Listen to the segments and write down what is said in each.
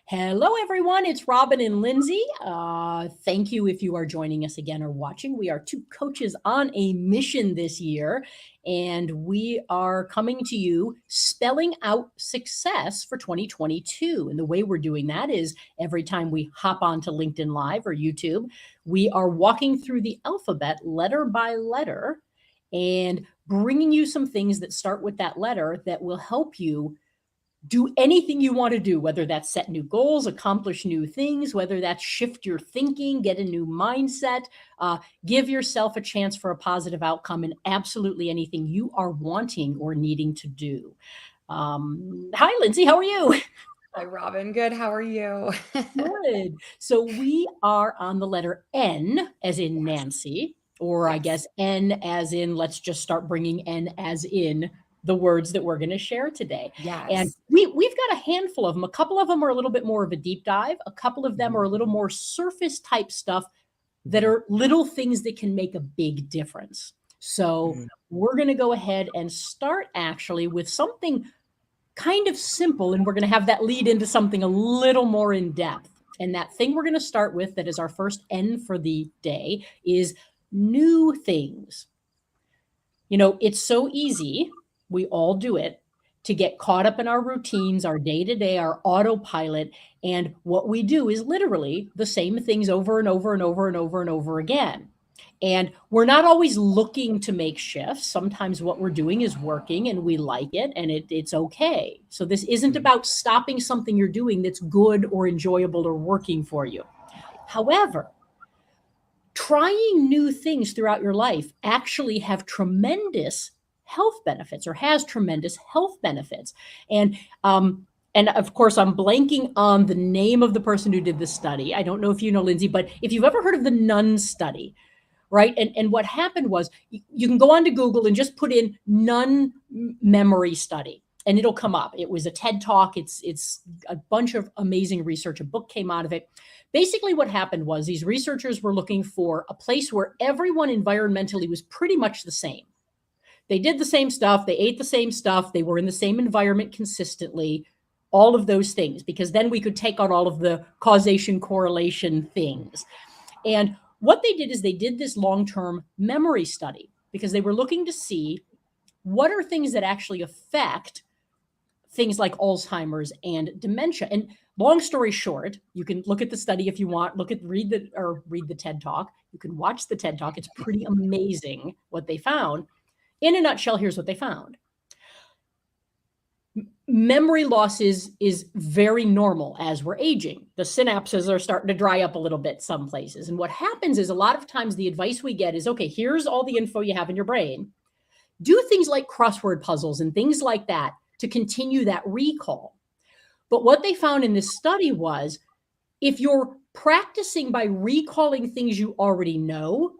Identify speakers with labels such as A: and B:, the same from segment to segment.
A: Hello, everyone. It's Robin and Lindsay. Thank you if you are joining us again or watching. We are two coaches on a mission this year, and we are coming to you spelling out success for 2022. And the way we're doing that is every time we hop onto LinkedIn Live or YouTube, we are walking through the alphabet letter by letter and bringing you some things that start with that letter that will help you do anything you want to do, whether that's set new goals, accomplish new things, whether that's shift your thinking, get a new mindset, give yourself a chance for a positive outcome in absolutely anything you are wanting or needing to do. Hi, Lindsay. How are you?
B: Hi, Robin. Good. How are you?
A: Good. So we are on the letter N as in
B: Yes.
A: Nancy, or I
B: Yes.
A: guess N as in let's just start bringing N as in the words that we're going to share today. And
B: Yes.
A: we've got a handful of them. A couple of them are a little bit more of a deep dive. A couple of them are a little more surface type stuff that are little things that can make a big difference. So
B: Mhm.
A: we're going to go ahead and start actually with something kind of simple, and we're going to have that lead into something a little more in depth. And that thing we're going to start with, that is our first N for the day, is new things. You know, it's so easy, we all do it, to get caught up in our routines, our day to day, our autopilot. And what we do is literally the same things over and over and over and over and over again. And we're not always looking to make shifts. Sometimes what we're doing is working and we like it and it's okay. So this isn't
B: Mhm.
A: about stopping something you're doing that's good or enjoyable or working for you. However, trying new things throughout your life actually have tremendous health benefits or has tremendous health benefits. And and of course, I'm blanking on the name of the person who did this study. I don't know if you know, Lindsay, but if you've ever heard of the Nun study, right? And what happened was you can go onto Google and just put in nun memory study and it'll come up. It was a TED talk. It's a bunch of amazing research. A book came out of it. Basically what happened was these researchers were looking for a place where everyone environmentally was pretty much the same. They did the same stuff, they ate the same stuff, they were in the same environment consistently, all of those things, because then we could take out all of the causation correlation things. And what they did is they did this long-term memory study because they were looking to see what are things that actually affect things like Alzheimer's and dementia. And long story short, you can look at the study if you want, read the TED talk. You can watch the TED talk. It's pretty amazing what they found. In a nutshell, here's what they found. Memory loss is very normal as we're aging. The synapses are starting to dry up a little bit some places. And what happens is a lot of times the advice we get is, okay, here's all the info you have in your brain. Do things like crossword puzzles and things like that to continue that recall. But what they found in this study was if you're practicing by recalling things you already know,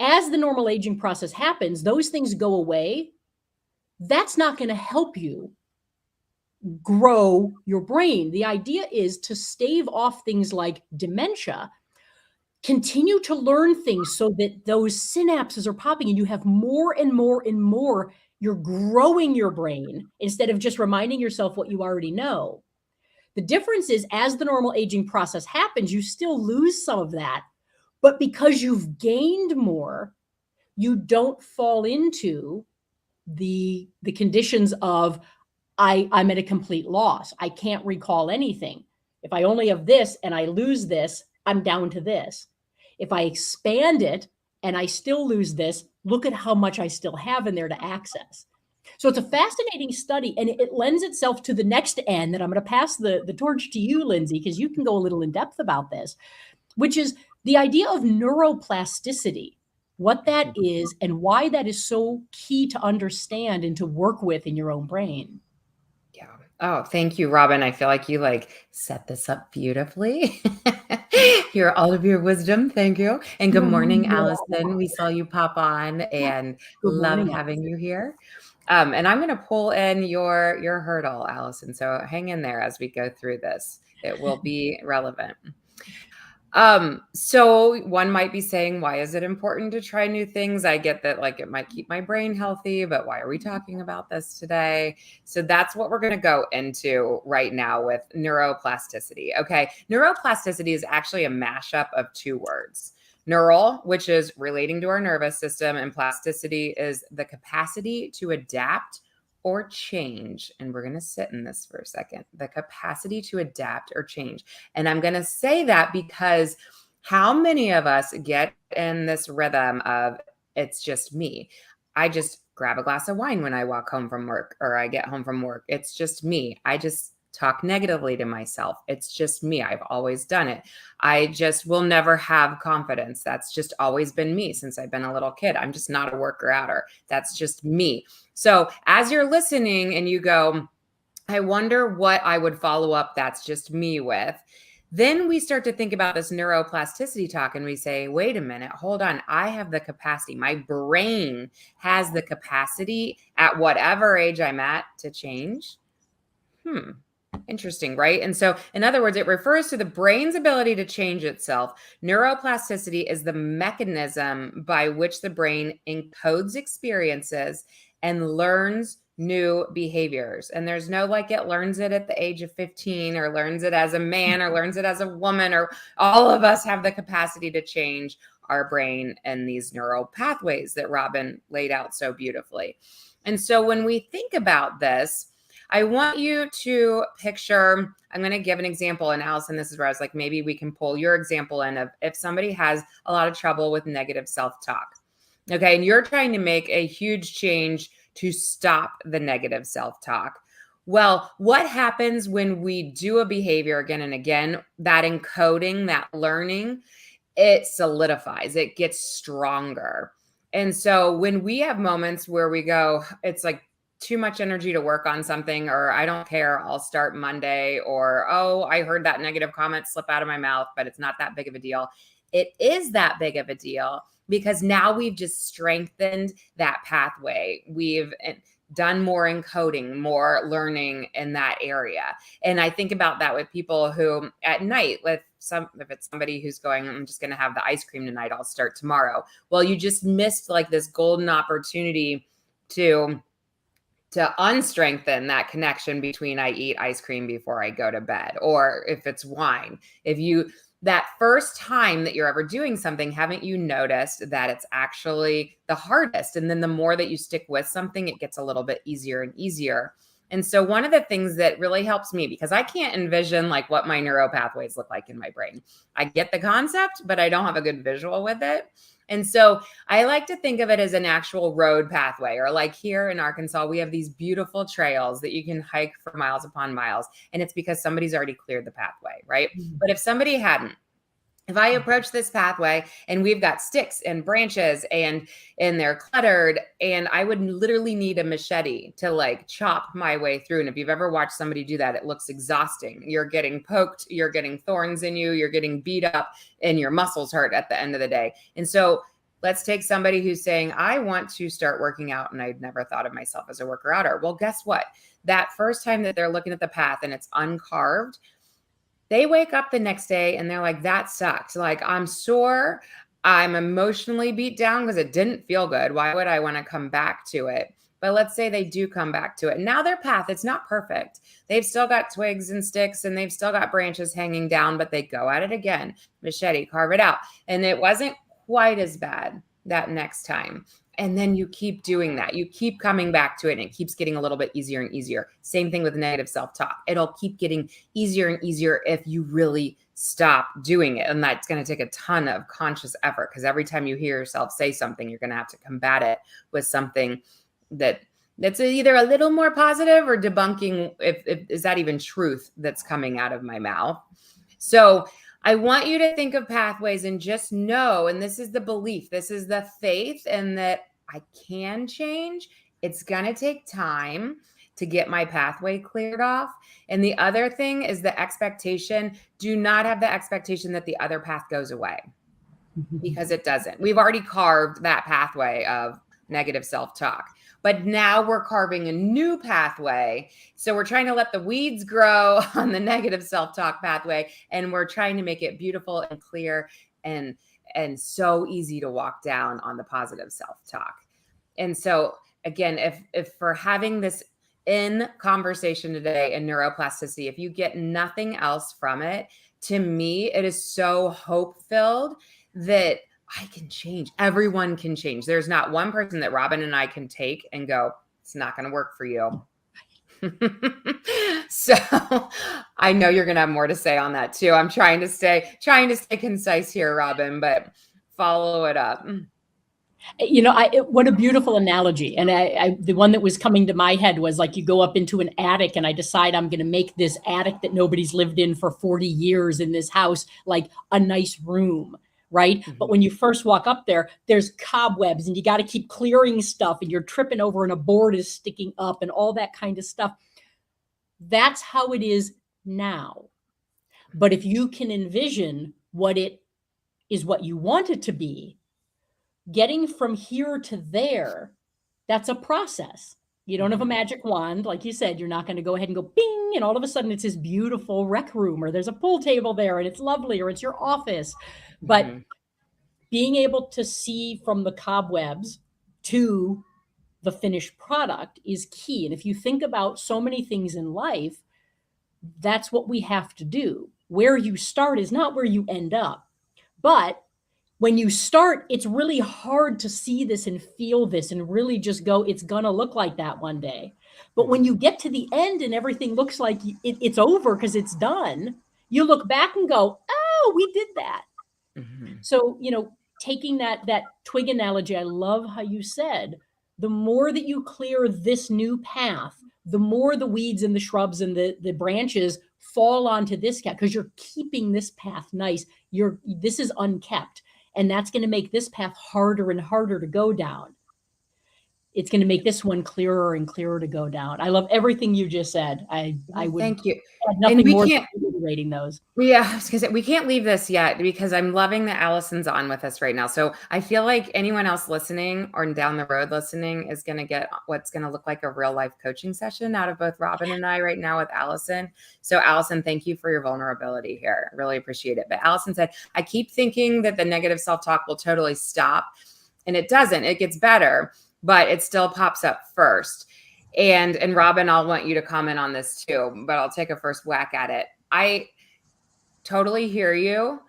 A: as the normal aging process happens, those things go away. That's not going to help you grow your brain. The idea is to stave off things like dementia, continue to learn things so that those synapses are popping and you have more and more and more. You're growing your brain instead of just reminding yourself what you already know. The difference is as the normal aging process happens, you still lose some of that. But because you've gained more, you don't fall into the conditions of I'm at a complete loss. I can't recall anything. If I only have this and I lose this, I'm down to this. If I expand it and I still lose this, look at how much I still have in there to access. So it's a fascinating study, and it lends itself to the next N that I'm going to pass the torch to you, Lindsay, because you can go a little in depth about this, which is the idea of neuroplasticity, what that is and why that is so key to understand and to work with in your own brain.
B: Yeah. Oh, thank you, Robin. I feel like you set this up beautifully. All of your wisdom. Thank you. And good morning, Allison. We saw you pop on and
A: Good
B: love
A: morning,
B: having
A: Allison.
B: you here. And I'm going to pull in your hurdle, Allison. So hang in there as we go through this. It will be relevant. So one might be saying, why is it important to try new things? I get that, like, it might keep my brain healthy, but why are we talking about this today? So that's what we're going to go into right now with neuroplasticity. Okay. Neuroplasticity is actually a mashup of two words. Neural, which is relating to our nervous system, and plasticity is the capacity to adapt or change. And we're going to sit in this for a second. The capacity to adapt or change. And I'm going to say that because how many of us get in this rhythm of it's just me? I just grab a glass of wine when I walk home from work or I get home from work. It's just me. I just talk negatively to myself. It's just me. I've always done it. I just will never have confidence. That's just always been me since I've been a little kid. I'm just not a worker outer. That's just me. So as you're listening and you go, I wonder what I would follow up that's just me with. Then we start to think about this neuroplasticity talk and we say, wait a minute, hold on. I have the capacity. My brain has the capacity at whatever age I'm at to change. Interesting, right? And so, in other words, it refers to the brain's ability to change itself. Neuroplasticity is the mechanism by which the brain encodes experiences and learns new behaviors. And there's no like it learns it at the age of 15 or learns it as a man or learns it as a woman, or all of us have the capacity to change our brain and these neural pathways that Robin laid out so beautifully. And so when we think about this, I want you to picture, I'm going to give an example. And Allison, this is where I was like, maybe we can pull your example in of if somebody has a lot of trouble with negative self-talk. Okay. And you're trying to make a huge change to stop the negative self-talk. Well, what happens when we do a behavior again and again, that encoding, that learning, it solidifies, it gets stronger. And so when we have moments where we go, it's like, too much energy to work on something, or I don't care, I'll start Monday, or, oh, I heard that negative comment slip out of my mouth, but it's not that big of a deal. It is that big of a deal because now we've just strengthened that pathway. We've done more encoding, more learning in that area. And I think about that with people who at night, if it's somebody who's going, I'm just going to have the ice cream tonight, I'll start tomorrow. Well, you just missed like this golden opportunity to unstrengthen that connection between I eat ice cream before I go to bed, or if it's wine, that first time that you're ever doing something, haven't you noticed that it's actually the hardest? And then the more that you stick with something, it gets a little bit easier and easier. And so one of the things that really helps me, because I can't envision like what my neural pathways look like in my brain. I get the concept, but I don't have a good visual with it. And so I like to think of it as an actual road pathway, or like here in Arkansas, we have these beautiful trails that you can hike for miles upon miles. And it's because somebody's already cleared the pathway, right? But if somebody hadn't, if I approach this pathway and we've got sticks and branches and they're cluttered, and I would literally need a machete to like chop my way through. And if you've ever watched somebody do that, it looks exhausting. You're getting poked, you're getting thorns in you, you're getting beat up, and your muscles hurt at the end of the day. And so let's take somebody who's saying, I want to start working out and I'd never thought of myself as a worker outer. Well, guess what? That first time that they're looking at the path and it's uncarved, they wake up the next day and they're like, that sucks. Like, I'm sore. I'm emotionally beat down because it didn't feel good. Why would I want to come back to it? But let's say they do come back to it. Now their path, it's not perfect. They've still got twigs and sticks and they've still got branches hanging down, but they go at it again, machete, carve it out. And it wasn't quite as bad that next time. And then you keep doing that. You keep coming back to it and it keeps getting a little bit easier and easier. Same thing with negative self-talk. It'll keep getting easier and easier if you really stop doing it. And that's going to take a ton of conscious effort, because every time you hear yourself say something, you're going to have to combat it with something that's either a little more positive or debunking if is that even truth that's coming out of my mouth. So I want you to think of pathways and just know, and this is the belief, this is the faith, and that I can change. It's going to take time to get my pathway cleared off. And the other thing is the expectation. Do not have the expectation that the other path goes away, because it doesn't. We've already carved that pathway of negative self-talk. but now we're carving a new pathway. So we're trying to let the weeds grow on the negative self-talk pathway, and we're trying to make it beautiful and clear and so easy to walk down on the positive self-talk. And so again, if for having this in conversation today in neuroplasticity, if you get nothing else from it, to me, it is so hope-filled that I can change. Everyone can change. There's not one person that Robin and I can take and go, it's not going to work for you. So I know you're going to have more to say on that too. I'm trying to stay concise here, Robin, but follow it up.
A: What a beautiful analogy. And the one that was coming to my head was like, you go up into an attic and I decide I'm going to make this attic that nobody's lived in for 40 years in this house, like a nice room. Right. Mm-hmm. But when you first walk up there, there's cobwebs and you got to keep clearing stuff and you're tripping over and a board is sticking up and all that kind of stuff. That's how it is now. But if you can envision what it is, what you want it to be, getting from here to there, that's a process. You don't have a magic wand. Like you said, you're not going to go ahead and go bing, and all of a sudden it's this beautiful rec room, or there's a pool table there and it's lovely, or it's your office. But being able to see from the cobwebs to the finished product is key. And if you think about so many things in life, that's what we have to do. Where you start is not where you end up. But when you start, it's really hard to see this and feel this and really just go, it's going to look like that one day. But when you get to the end and everything looks like it's over because it's done, you look back and go, oh, we did that. Mm-hmm. So, taking that twig analogy, I love how you said, the more that you clear this new path, the more the weeds and the shrubs and the branches fall onto this path, because you're keeping this path nice. This is unkept. And that's going to make this path harder and harder to go down. It's going to make this one clearer and clearer to go down. I love everything you just said. I would
B: thank you.
A: Add nothing more than rating those.
B: Yeah, I was gonna say, we can't leave this yet because I'm loving that Allison's on with us right now. So I feel like anyone else listening or down the road listening is going to get what's going to look like a real life coaching session out of both Robin and I right now with Allison. So Allison, thank you for your vulnerability here. I really appreciate it. But Allison said, I keep thinking that the negative self-talk will totally stop, and it doesn't. It gets better, but it still pops up first. And Robin, I'll want you to comment on this too, but I'll take a first whack at it. I totally hear you,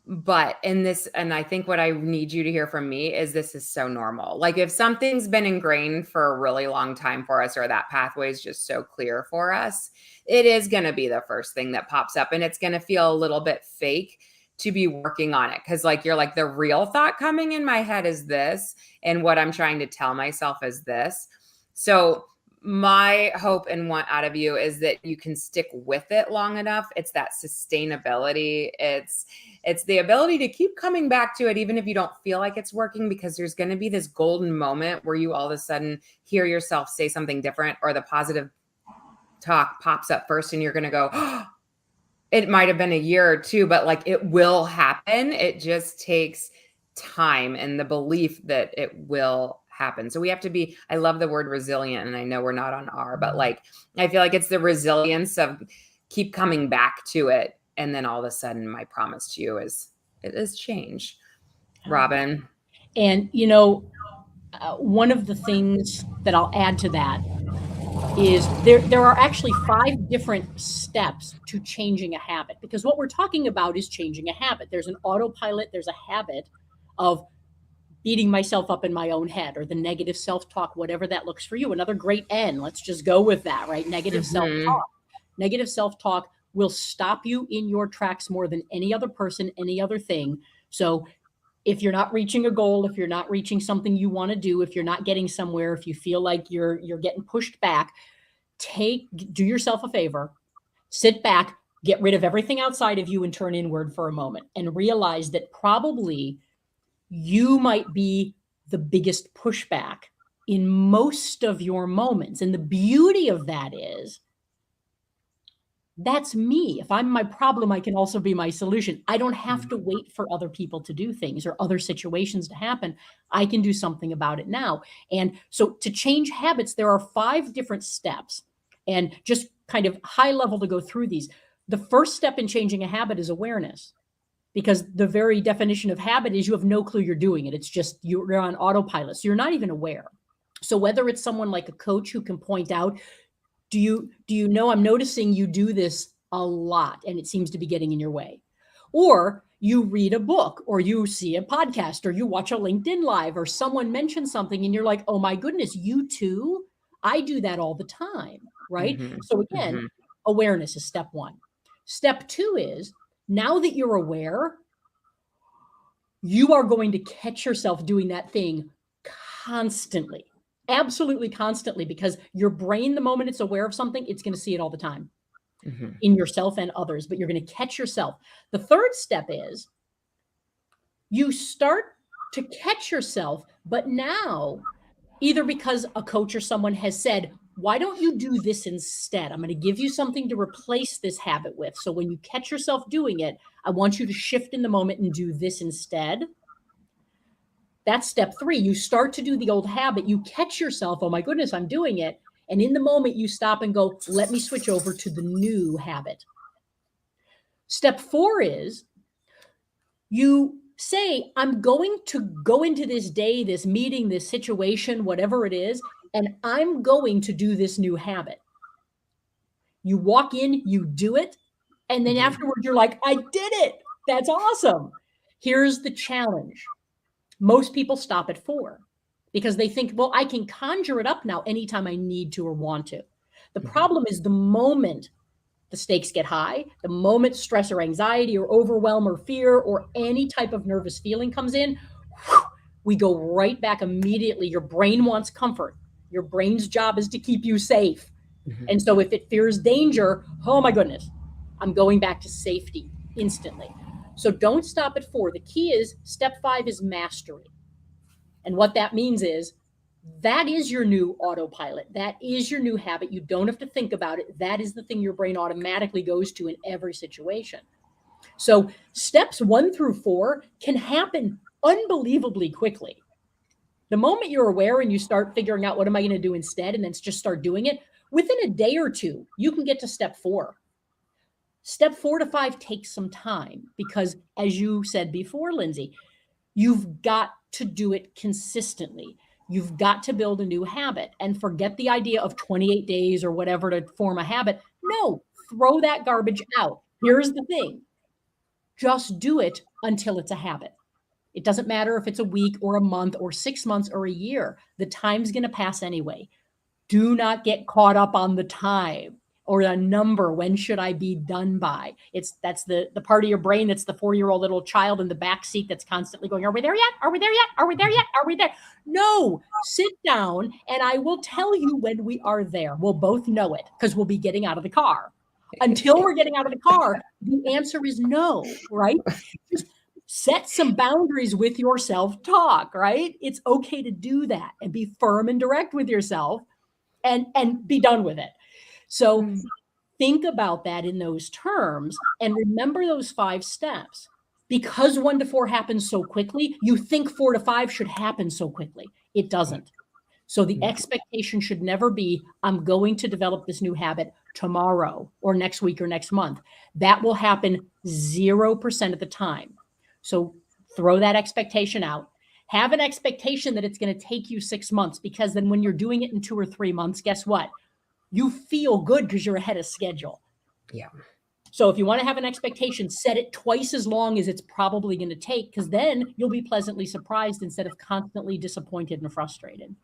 B: but in this, and I think what I need you to hear from me is this is so normal. Like if something's been ingrained for a really long time for us, or that pathway is just so clear for us, it is going to be the first thing that pops up, and it's going to feel a little bit fake to be working on it. Cause like, you're like, the real thought coming in my head is this, and what I'm trying to tell myself is this. So my hope and want out of you is that you can stick with it long enough. It's that sustainability. It's the ability to keep coming back to it, even if you don't feel like it's working, because there's going to be this golden moment where you all of a sudden hear yourself say something different, or the positive talk pops up first, and you're going to go, oh, it might've been a year or two, but like it will happen. It just takes time and the belief that it will happen. So we have to be, I love the word resilient, and I know we're not on R, but like, I feel like it's the resilience of keep coming back to it. And then all of a sudden my promise to you is it is change. Robin.
A: And, one of the things that I'll add to that is there are actually 5 different steps to changing a habit, because what we're talking about is changing a habit. There's an autopilot, there's a habit of beating myself up in my own head, or the negative self-talk, whatever that looks for you. Another great N, let's just go with that, right? Negative self-talk. Negative self-talk will stop you in your tracks more than any other person, any other thing. So if you're not reaching a goal, if you're not reaching something you want to do, if you're not getting somewhere, if you feel like you're getting pushed back, do yourself a favor, sit back, get rid of everything outside of you and turn inward for a moment, and realize that probably you might be the biggest pushback in most of your moments. And the beauty of that is That's me. If I'm my problem, I can also be my solution. I don't have
B: Mhm.
A: to wait for other people to do things or other situations to happen. I can do something about it now. And so to change habits, there are 5 different steps. And just kind of high level to go through these. The first step in changing a habit is awareness, because the very definition of habit is you have no clue you're doing it. It's just you're on autopilot. So you're not even aware. So whether it's someone like a coach who can point out, do you know I'm noticing you do this a lot and it seems to be getting in your way? Or you read a book or you see a podcast or you watch a LinkedIn live or someone mentions something and you're like, "Oh my goodness, you too? I do that all the time." Right?
B: Mhm.
A: So again,
B: Mhm.
A: awareness is step 1. Step 2 is now that you're aware, you are going to catch yourself doing that thing constantly. Absolutely constantly, because your brain, the moment it's aware of something, it's going to see it all the time
B: Mhm.
A: in yourself and others, but you're going to catch yourself. The third step is you start to catch yourself, but now either because a coach or someone has said, why don't you do this instead? I'm going to give you something to replace this habit with. So when you catch yourself doing it, I want you to shift in the moment and do this instead. That's step 3. You start to do the old habit. You catch yourself, oh my goodness, I'm doing it. And in the moment, you stop and go, let me switch over to the new habit. Step 4 is you say, I'm going to go into this day, this meeting, this situation, whatever it is, and I'm going to do this new habit. You walk in, you do it, and then
B: Mhm.
A: afterward, you're like, I did it. That's awesome. Here's the challenge. Most people stop at 4 because they think, well, I can conjure it up now anytime I need to or want to. The
B: Mhm.
A: problem is the moment the stakes get high, the moment stress or anxiety or overwhelm or fear or any type of nervous feeling comes in, we go right back immediately. Your brain wants comfort. Your brain's job is to keep you safe.
B: Mhm.
A: And so if it fears danger, oh my goodness, I'm going back to safety instantly. So don't stop at 4. The key is step 5 is mastery. And what that means is that is your new autopilot. That is your new habit. You don't have to think about it. That is the thing your brain automatically goes to in every situation. So steps 1 through 4 can happen unbelievably quickly. The moment you're aware and you start figuring out what am I going to do instead, and then just start doing it, within a day or 2, you can get to step 4. Step 4 to 5 takes some time because, as you said before, Lindsay, you've got to do it consistently. You've got to build a new habit and forget the idea of 28 days or whatever to form a habit. No, throw that garbage out. Here's the thing, just do it until it's a habit. It doesn't matter if it's a week or a month or 6 months or a year. The time's going to pass anyway. Do not get caught up on the time or a number. When should I be done by? That's the part of your brain that's the 4-year-old little child in the back seat that's constantly going, are we there yet? Are we there yet? Are we there yet? Are we there? No, sit down and I will tell you when we are there. We'll both know it because we'll be getting out of the car. Until we're getting out of the car, the answer is no, right? Just set some boundaries with your self-talk, right? It's okay to do that and be firm and direct with yourself and be done with it. So
B: Mm.
A: think about that in those terms and remember those 5 steps. Because 1 to 4 happens so quickly, you think 4 to 5 should happen so quickly. It doesn't. So the
B: Yeah.
A: expectation should never be, I'm going to develop this new habit tomorrow or next week or next month. That will happen 0% of the time. So throw that expectation out. Have an expectation that it's going to take you 6 months, because then when you're doing it in 2 or 3 months, guess what? You feel good because you're ahead of schedule.
B: Yeah.
A: So if you want to have an expectation, set it twice as long as it's probably going to take, because then you'll be pleasantly surprised instead of constantly disappointed and frustrated.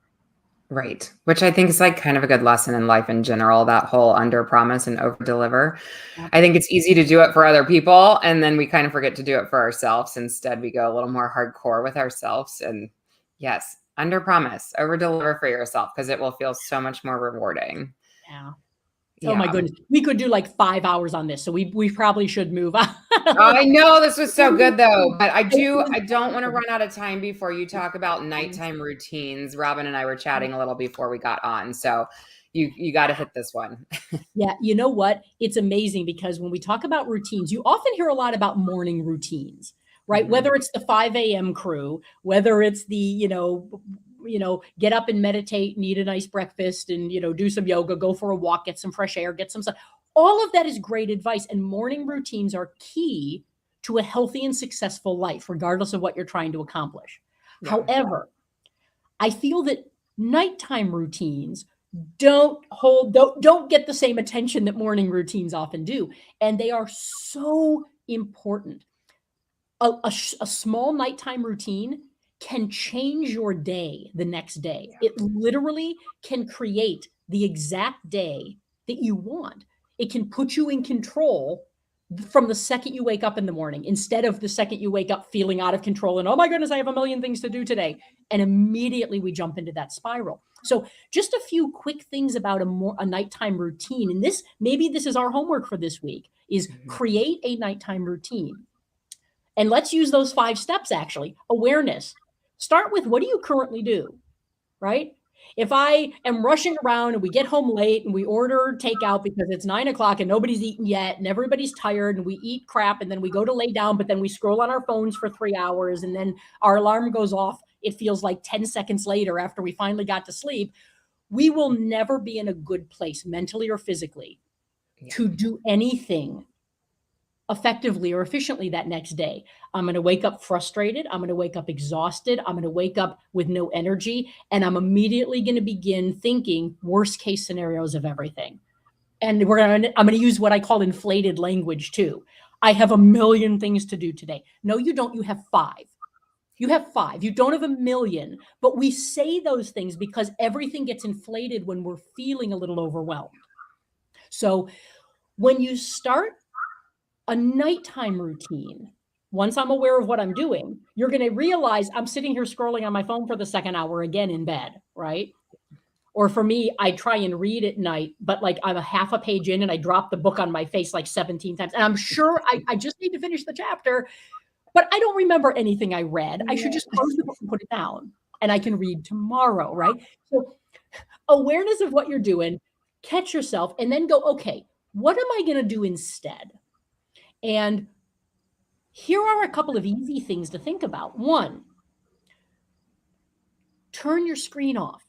B: Right. Which I think is like kind of a good lesson in life in general, that whole under promise and over deliver. I think it's easy to do it for other people and then we kind of forget to do it for ourselves. Instead, we go a little more hardcore with ourselves. And yes, under promise, over deliver for yourself because it will feel so much more rewarding.
A: Yeah. Oh my
B: Yeah.
A: goodness. We could do like 5 hours on this. So we probably should move on.
B: Oh, I know this was so good though, but I don't want to run out of time before you talk about nighttime routines. Robin and I were chatting a little before we got on. So you got to hit this one.
A: Yeah, you know what? It's amazing because when we talk about routines, you often hear a lot about morning routines, right?
B: Mhm.
A: Whether it's the 5 a.m. crew, whether it's the, get up and meditate and eat a nice breakfast and, do some yoga, go for a walk, get some fresh air, get some sun. All of that is great advice. And morning routines are key to a healthy and successful life, regardless of what you're trying to accomplish.
B: Yeah.
A: However, I feel that nighttime routines don't get the same attention that morning routines often do. And they are so important. A small nighttime routine can change your day the next day. It literally can create the exact day that you want. It can put you in control from the second you wake up in the morning, instead of the second you wake up feeling out of control and, oh my goodness, I have a million things to do today. And immediately we jump into that spiral. So just a few quick things about a nighttime routine. And maybe this is our homework for this week, is create a nighttime routine. And let's use those 5 steps, actually. Awareness. Start with, what do you currently do, right? If I am rushing around and we get home late and we order takeout because it's 9 o'clock and nobody's eaten yet and everybody's tired and we eat crap and then we go to lay down, but then we scroll on our phones for 3 hours and then our alarm goes off, it feels like 10 seconds later after we finally got to sleep, we will never be in a good place mentally or physically to do anything effectively or efficiently that next day. I'm going to wake up frustrated. I'm going to wake up exhausted. I'm going to wake up with no energy. And I'm immediately going to begin thinking worst case scenarios of everything. And I'm going to use what I call inflated language too. I have a million things to do today. No, you don't. You have 5. You have 5. You don't have a million. But we say those things because everything gets inflated when we're feeling a little overwhelmed. So when you start a nighttime routine, once I'm aware of what I'm doing, you're going to realize I'm sitting here scrolling on my phone for the second hour again in bed, right? Or for me, I try and read at night, but like I'm a half a page in and I drop the book on my face like 17 times. And I'm sure I just need to finish the chapter, but I don't remember anything I read. I should just close the book and put it down and I can read tomorrow, right? So awareness of what you're doing, catch yourself, and then go, okay, what am I going to do instead? And here are a couple of easy things to think about. 1, turn your screen off.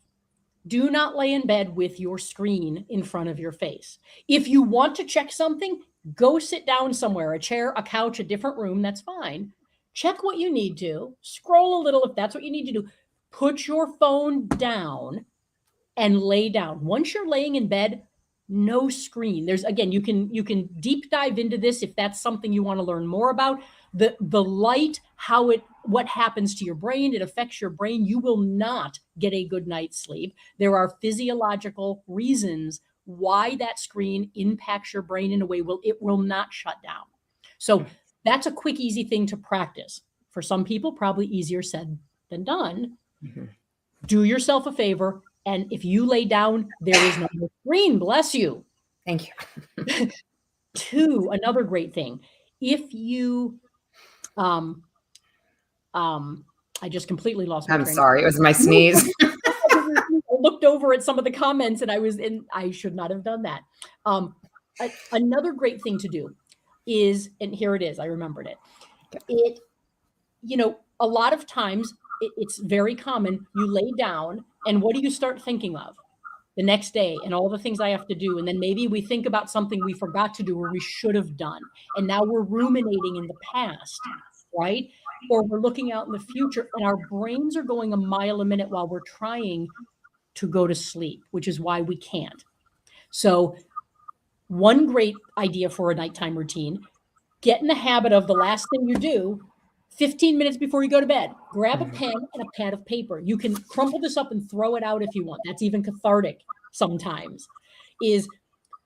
A: Do not lay in bed with your screen in front of your face. If you want to check something, go sit down somewhere, a chair, a couch, a different room, that's fine. Check what you need to, scroll a little if that's what you need to do. Put your phone down and lay down. Once you're laying in bed, no screen. Again, you can deep dive into this if that's something you want to learn more about. The light, what happens to your brain, it affects your brain. You will not get a good night's sleep. There are physiological reasons why that screen impacts your brain in a way it will not shut down. So that's a quick, easy thing to practice. For some people, probably easier said than done. Mm-hmm. Do yourself a favor. And if you lay down, there is no screen. Bless you.
B: Thank you.
A: 2, another great thing. If you, I just completely lost my train.
B: I'm sorry. It was my sneeze.
A: I looked over at some of the comments and I should not have done that. Another great thing to do is, and here it is, I remembered it. A lot of times it's very common. You lay down and what do you start thinking of the next day and all the things I have to do? And then maybe we think about something we forgot to do or we should have done. And now we're ruminating in the past, right? Or we're looking out in the future and our brains are going a mile a minute while we're trying to go to sleep, which is why we can't. So one great idea for a nighttime routine, get in the habit of the last thing you do 15 minutes before you go to bed, grab a pen and a pad of paper. You can crumple this up and throw it out if you want. That's even cathartic sometimes. Is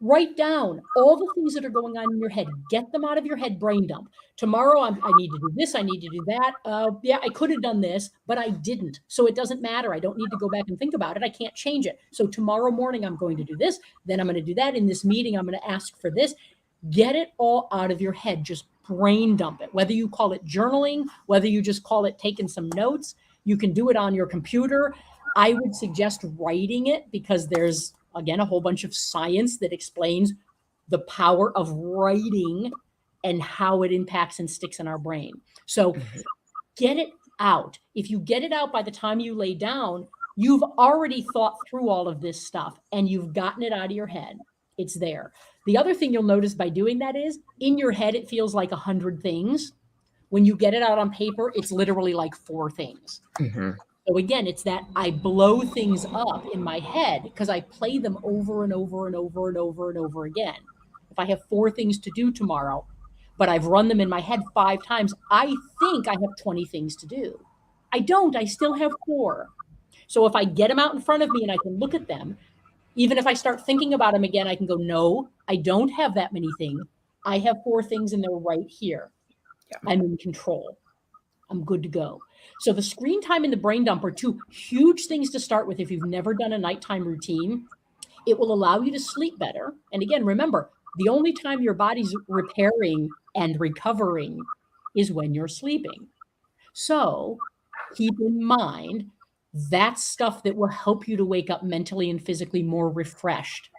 A: write down all the things that are going on in your head. Get them out of your head, brain dump. Tomorrow, I need to do this. I need to do that. I could have done this, but I didn't. So it doesn't matter. I don't need to go back and think about it. I can't change it. So tomorrow morning, I'm going to do this. Then I'm going to do that. In this meeting, I'm going to ask for this. Get it all out of your head. Just brain dump it. Whether you call it journaling, whether you just call it taking some notes, you can do it on your computer. I would suggest writing it because there's again, a whole bunch of science that explains the power of writing and how it impacts and sticks in our brain. So get it out. If you get it out by the time you lay down, you've already thought through all of this stuff and you've gotten it out of your head. It's there. The other thing you'll notice by doing that is in your head, it feels like 100 things. When you get it out on paper, it's literally like 4 things.
B: Mm-hmm.
A: So again, it's that I blow things up in my head because I play them over and over and over and over and over again. If I have 4 things to do tomorrow, but I've run them in my head 5 times, I think I have 20 things to do. I don't, I still have 4. So if I get them out in front of me and I can look at them, even if I start thinking about them again, I can go, no, I don't have that many things. I have 4 things and they're right here. Yeah. I'm in control. I'm good to go. So the screen time and the brain dump are 2 huge things to start with. If you've never done a nighttime routine, it will allow you to sleep better. And again, remember, the only time your body's repairing and recovering is when you're sleeping. So keep in mind, that's stuff that will help you to wake up mentally and physically more refreshed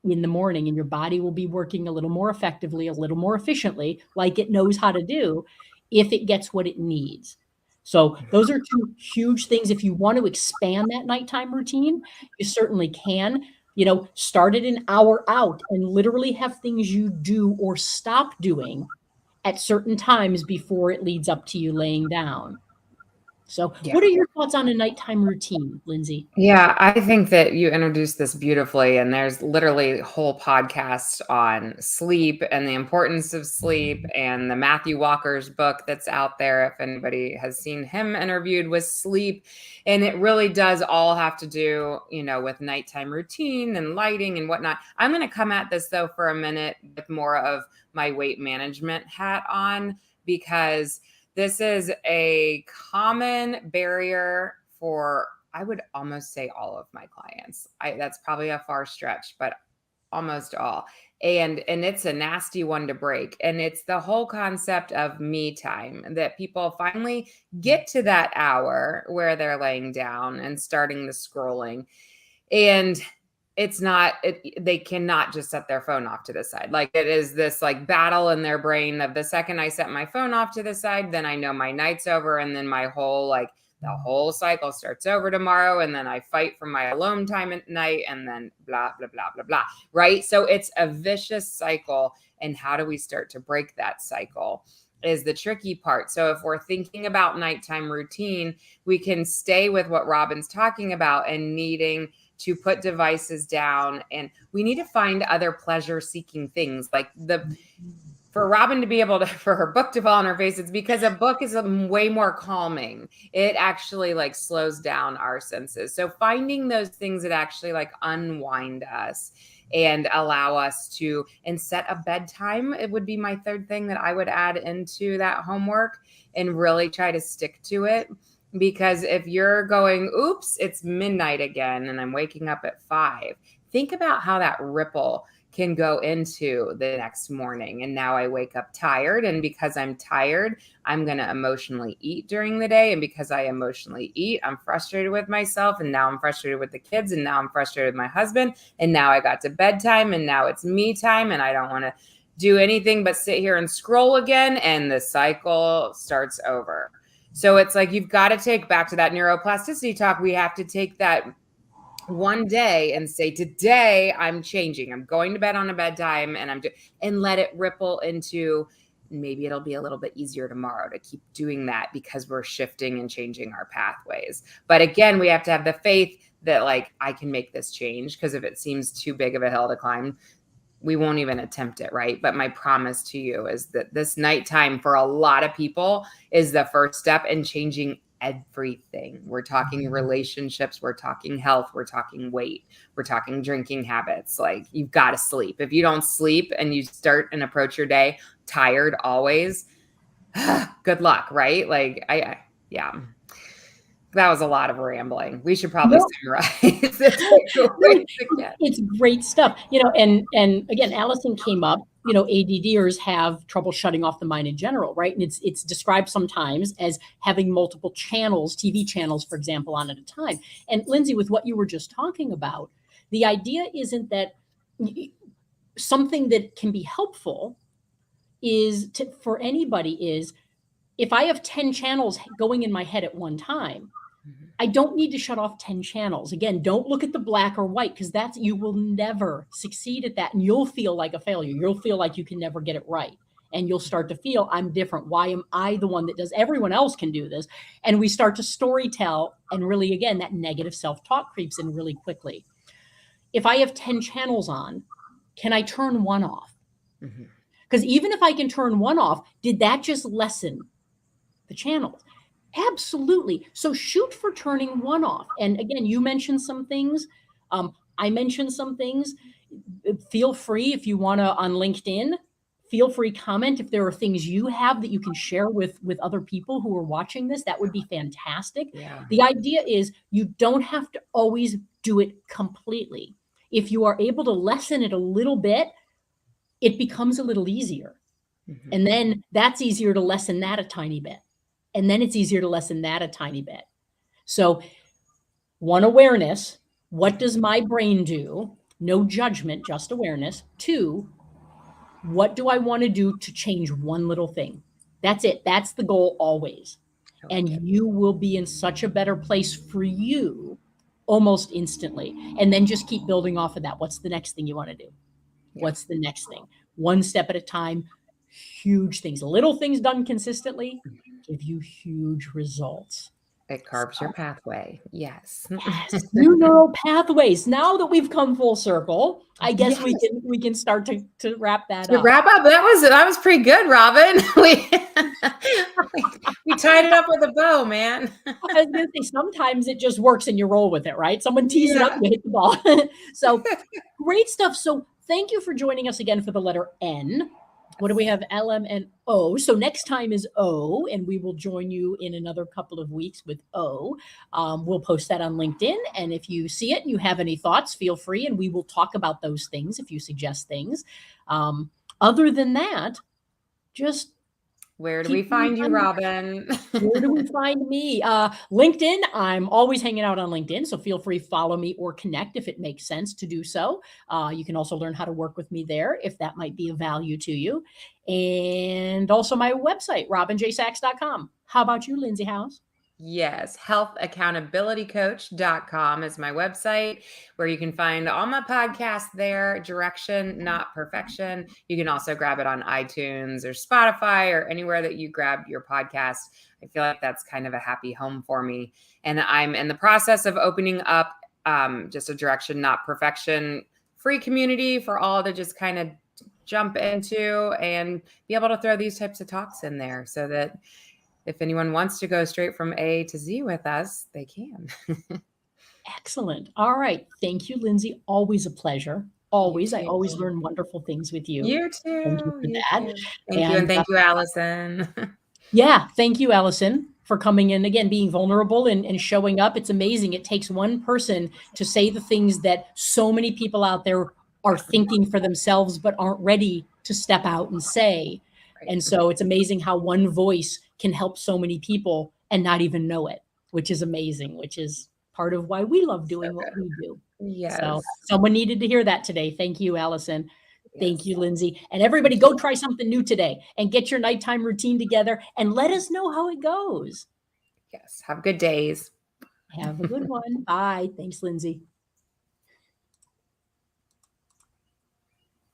A: in the morning, and your body will be working a little more effectively, a little more efficiently, like it knows how to do if it gets what it needs. So those are 2 huge things. If you want to expand that nighttime routine, you certainly can. Start it an hour out and literally have things you do or stop doing at certain times before it leads up to you laying down. So what are your thoughts on a nighttime routine, Lindsay?
B: Yeah, I think that you introduced this beautifully, and there's literally whole podcasts on sleep and the importance of sleep, and the Matthew Walker's book that's out there, if anybody has seen him interviewed with sleep. And it really does all have to do, with nighttime routine and lighting and whatnot. I'm going to come at this though for a minute with more of my weight management hat on, because this is a common barrier for, I would almost say, all of my clients. That's probably a far stretch, but almost all. And it's a nasty one to break. And it's the whole concept of me time, that people finally get to that hour where they're laying down and starting the scrolling. And it's not, they cannot just set their phone off to the side. Like, it is this like battle in their brain of the second I set my phone off to the side, then I know my night's over. And then my whole, the whole cycle starts over tomorrow. And then I fight for my alone time at night, and then blah, blah, blah, blah, blah. Right. So it's a vicious cycle. And how do we start to break that cycle is the tricky part. So if we're thinking about nighttime routine, we can stay with what Robin's talking about and needing to put devices down, and we need to find other pleasure seeking things. Like for Robin to be able to, for her book to fall on her face, it's because a book is way more calming. It actually slows down our senses. So finding those things that actually unwind us and allow us to, and set a bedtime. It would be my third thing that I would add into that homework, and really try to stick to it. Because if you're going, oops, it's midnight again, and I'm waking up at 5, think about how that ripple can go into the next morning. And now I wake up tired. And because I'm tired, I'm going to emotionally eat during the day. And because I emotionally eat, I'm frustrated with myself. And now I'm frustrated with the kids. And now I'm frustrated with my husband. And now I got to bedtime, and now it's me time. And I don't want to do anything but sit here and scroll again. And the cycle starts over. So it's you've got to take back to that neuroplasticity talk. We have to take that one day and say, today I'm changing. I'm going to bed on a bedtime, and let it ripple into, maybe it'll be a little bit easier tomorrow to keep doing that, because we're shifting and changing our pathways. But again, we have to have the faith that I can make this change, because if it seems too big of a hill to climb, we won't even attempt it, right? But my promise to you is that this nighttime for a lot of people is the first step in changing everything. We're talking relationships, we're talking health, we're talking weight, we're talking drinking habits. You've got to sleep. If you don't sleep and you start and approach your day tired always, good luck, right? Yeah. That was a lot of rambling. We should probably summarize.
A: It's great stuff, and again, Allison came up, ADDers have trouble shutting off the mind in general, right? And it's described sometimes as having multiple channels, TV channels, for example, on at a time. And Lindsay, with what you were just talking about, the idea isn't that something that can be helpful is for anybody is if I have 10 channels going in my head at one time, I don't need to shut off 10 channels. Again, don't look at the black or white because you will never succeed at that. And you'll feel like a failure. You'll feel like you can never get it right. And you'll start to feel I'm different. Why am I the one that does? Everyone else can do this. And we start to story tell. And really, again, that negative self-talk creeps in really quickly. If I have 10 channels on, can I turn one off? Because even if I can turn one off, did that just lessen the channels? Absolutely. So shoot for turning one off. And again, you mentioned some things. I mentioned some things. Feel free if you want to on LinkedIn, feel free comment if there are things you have that you can share with other people who are watching this. That would be fantastic.
B: Yeah.
A: The idea is you don't have to always do it completely. If you are able to lessen it a little bit, it becomes a little easier. And then that's easier to lessen that a tiny bit. And then it's easier to lessen that a tiny bit. So one, awareness. What does my brain do? No judgment, just awareness. 2, what do I want to do to change one little thing? That's it. That's the goal always. And you will be in such a better place for you almost instantly. And then just keep building off of that. What's the next thing you want to do? What's the next thing? One step at a time. Huge things, little things done consistently give you huge results.
B: It carves your pathway. Yes.
A: New neural pathways. Now that we've come full circle, I guess we can start to wrap that up.
B: Wrap up. That was pretty good, Robin. We tied it up with a bow, man.
A: I was gonna say sometimes it just works and you roll with it, right? Someone tees it up, you hit the ball. So great stuff. So thank you for joining us again for the letter N. What do we have? L, M, and O. So next time is O, and we will join you in another couple of weeks with O. We'll post that on LinkedIn. And if you see it and you have any thoughts, feel free, and we will talk about those things if you suggest things. Other than that, just
B: where do we find you, Robin?
A: Where do we find me? LinkedIn. I'm always hanging out on LinkedIn, so feel free to follow me or connect if it makes sense to do so. You can also learn how to work with me there if that might be of value to you. And also my website, robinjsachs.com. How about you, Lindsay House?
B: Yes, healthaccountabilitycoach.com is my website where you can find all my podcasts there, Direction, Not Perfection. You can also grab it on iTunes or Spotify or anywhere that you grab your podcast. I feel like that's kind of a happy home for me. And I'm in the process of opening up just a Direction, Not Perfection free community for all to just kind of jump into and be able to throw these types of talks in there so that if anyone wants to go straight from A to Z with us, they can.
A: Excellent. All right. Thank you, Lindsay. Always a pleasure. Always. I always learn wonderful things with you.
B: You too.
A: Thank you for that.
B: Thank you. And thank you, Allison.
A: Yeah. Thank you, Allison, for coming in again, being vulnerable and showing up. It's amazing. It takes one person to say the things that so many people out there are thinking for themselves, but aren't ready to step out and say. And so it's amazing how one voice can help so many people and not even know it, which is amazing, which is part of why we love doing what we do.
B: Yes.
A: So someone needed to hear that today. Thank you, Allison. Thank you, Lindsay. And everybody go try something new today and get your nighttime routine together and let us know how it goes.
B: Yes. Have good days.
A: Have a good one. Bye. Thanks, Lindsay.